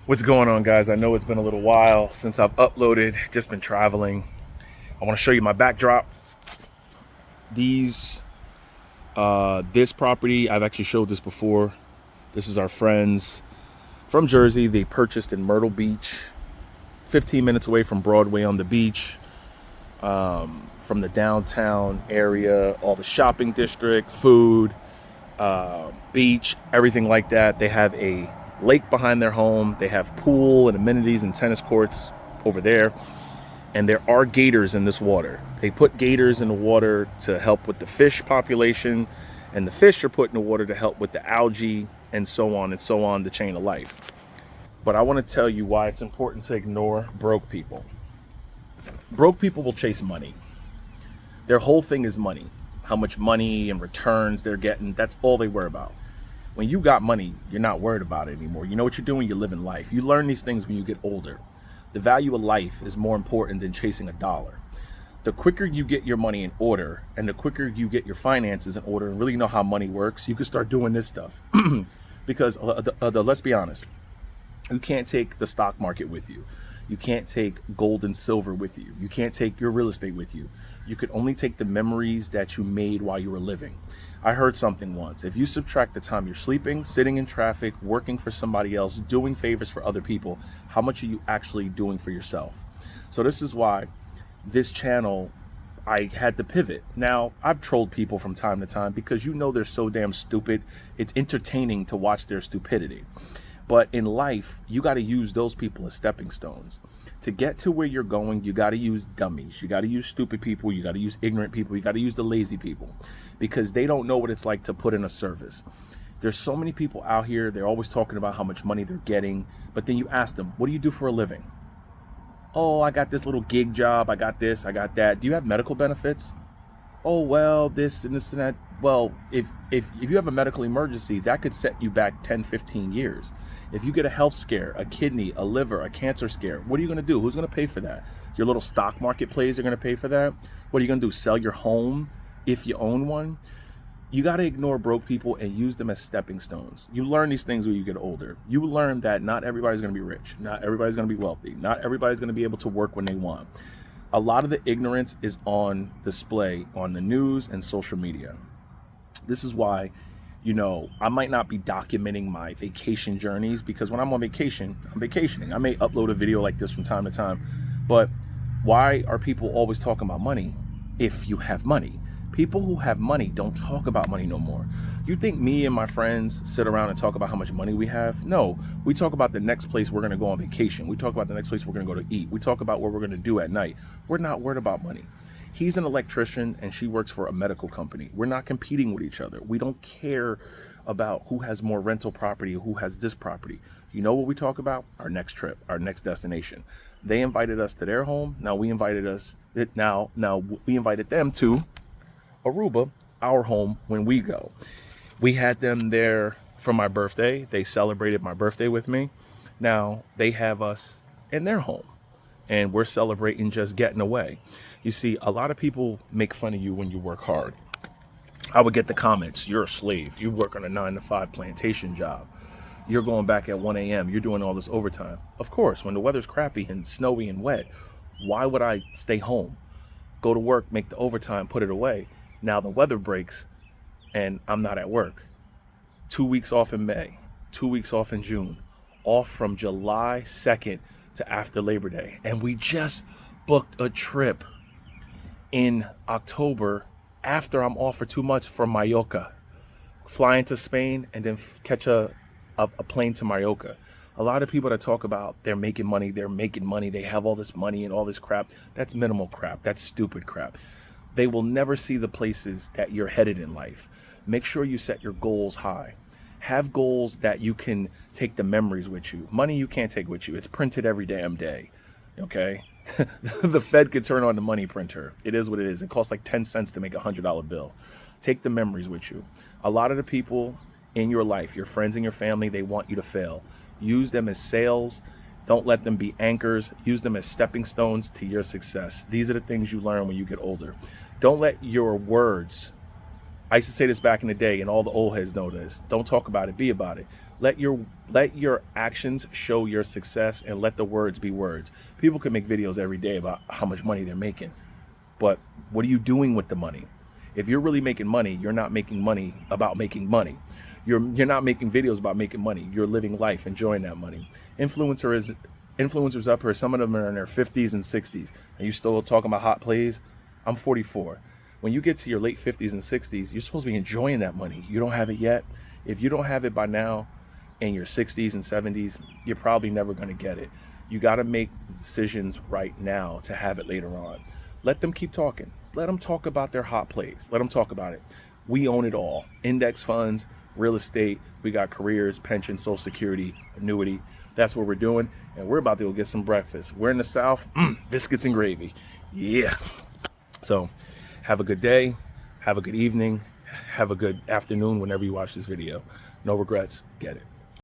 What's going on, guys? I know it's been a little while since I've uploaded, just been traveling. I want to show you my backdrop. These this property, I've actually showed this before. This is our friends from Jersey. They purchased in Myrtle Beach, 15 minutes away from Broadway on the beach, from the downtown area, all the shopping district, food, beach, everything like that. They have a lake behind their home. They have pool and amenities and tennis courts over there. And there are gators in this water. They put gators in the water to help with the fish population, and the fish are put in the water to help with the algae and so on, the chain of life. But I want to tell you why it's important to ignore broke people. Broke people will chase money. Their whole thing is money. How much money and returns they're getting, that's all they worry about. When you got money, you're not worried about it anymore. You know what you're doing, you're living life. You learn these things when you get older. The value of life is more important than chasing a dollar. The quicker you get your money in order and the quicker you get your finances in order and really know how money works, you can start doing this stuff. Because let's be honest, you can't take the stock market with you. You can't take gold and silver with you. You can't take your real estate with you. You could only take the memories that you made while you were living. I heard something once. If you subtract the time you're sleeping, sitting in traffic, working for somebody else, doing favors for other people, how much are you actually doing for yourself? So this is why this channel, I had to pivot. Now, I've trolled people from time to time because they're so damn stupid. It's entertaining to watch their stupidity. But in life, you got to use those people as stepping stones. To get to where you're going, you got to use dummies. You got to use stupid people. You got to use ignorant people. You got to use the lazy people because they don't know what it's like to put in a service. There's so many people out here. They're always talking about how much money they're getting. But then you ask them, what do you do for a living? Oh, I got this little gig job. I got this. I got that. Do you have medical benefits? Oh, well, this and this and that. Well, if you have a medical emergency, that could set you back 10, 15 years. If you get a health scare, a kidney, a liver, a cancer scare, what are you going to do? Who's going to pay for that? Your little stock market plays are going to pay for that? What are you going to do? Sell your home if you own one? You got to ignore broke people and use them as stepping stones. You learn these things when you get older. You learn that not everybody's going to be rich. Not everybody's going to be wealthy. Not everybody's going to be able to work when they want. A lot of the ignorance is on display on the news and social media. This is why, I might not be documenting my vacation journeys because when I'm on vacation, I'm vacationing. I may upload a video like this from time to time, but why are people always talking about money if you have money? People who have money don't talk about money no more. You think me and my friends sit around and talk about how much money we have? No, we talk about the next place we're going to go on vacation. We talk about the next place we're going to go to eat. We talk about what we're going to do at night. We're not worried about money. He's an electrician and she works for a medical company. We're not competing with each other. We don't care about who has more rental property or who has this property. You know what we talk about? Our next trip, our next destination. They invited us to their home. Now we invited them to Aruba, our home, when we go. We had them there for my birthday. They celebrated my birthday with me. Now they have us in their home and we're celebrating just getting away. You see, a lot of people make fun of you when you work hard. I would get the comments, you're a slave. You work on a 9-to-5 plantation job. You're going back at 1 a.m. You're doing all this overtime. Of course, when the weather's crappy and snowy and wet, why would I stay home? Go to work, make the overtime, put it away. Now the weather breaks and I'm not at work. 2 weeks off in May, 2 weeks off in June, off from July 2nd to after Labor Day. And we just booked a trip in October after I'm off for 2 months from Mallorca, flying to Spain and then catch a plane to Mallorca. A lot of people that talk about they're making money, they have all this money and all this crap, that's minimal crap, that's stupid crap. They will never see the places that you're headed in life. Make sure you set your goals high. Have goals that you can take the memories with you. Money you can't take with you. It's printed every damn day, okay? The Fed could turn on the money printer. It is what it is. It costs like 10 cents to make a $100 bill. Take the memories with you. A lot of the people in your life, your friends and your family, they want you to fail. Use them as sails. Don't let them be anchors. Use them as stepping stones to your success. These are the things you learn when you get older. Don't let your words, I used to say this back in the day and all the old heads know this, don't talk about it, be about it. Let your actions show your success, and let the words be words. People can make videos every day about how much money they're making, but what are you doing with the money? If you're really making money, you're not making money about making money. You're not making videos about making money. You're living life, enjoying that money. Influencers up here, some of them are in their 50s and 60s. Are you still talking about hot plays? I'm 44. When you get to your late 50s and 60s, you're supposed to be enjoying that money. You don't have it yet. If you don't have it by now, in your 60s and 70s, you're probably never going to get it. You got to make the decisions right now to have it later on. Let them keep talking. Let them talk about their hot plays. Let them talk about it. We own it all. Index funds, real estate, we got careers, pension, social security, annuity. That's what we're doing. And we're about to go get some breakfast. We're in the South, biscuits and gravy. Yeah. So have a good day. Have a good evening. Have a good afternoon whenever you watch this video. No regrets. Get it.